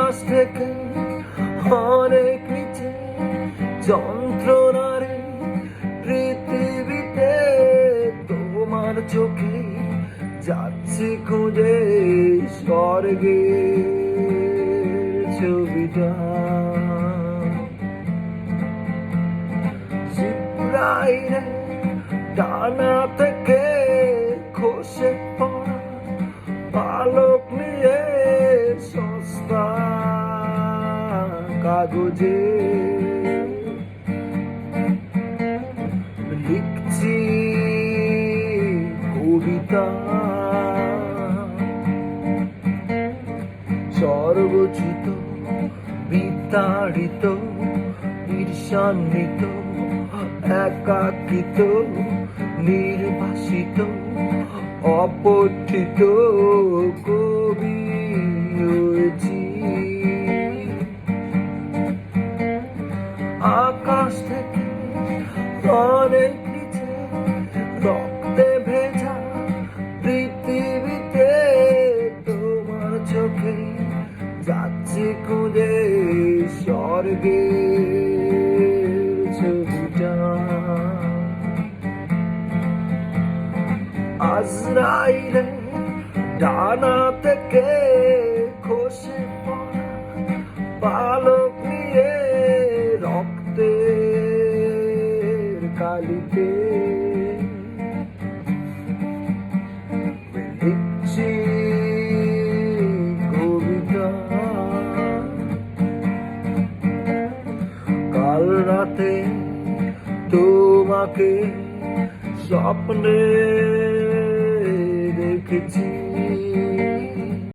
আকাশ থেকে অনেক নিচে যন্ত্রণারে পৃথিবীতে তোমার চোখে যাচ্ছি খুঁজে স্বর্গের ছবিটা। জিব্রাইলে ডানা থেকে খসে পড়া পালক নিয়ে সস্তা কাগজে লিখছি কবিতা। সর্বচিত বিতাড়িত ঈর্ষান্বিত একাকিত নির্বাসিত অপঠিত কবি হয়েছি। আকাশ থেকে অনেক নিচে রক্তে ভেজা পৃথিবীতে তোমার চোখে যাচ্ছি খুঁজে স্বর্গের ছবিটা। আজরাইলে ডানা থেকে খসে পড়া পালক নিয়ে রক্তের কালিতে লিখছি কবিতা। কাল রাতে তোমাকে স্বপ্নে দেখেছি।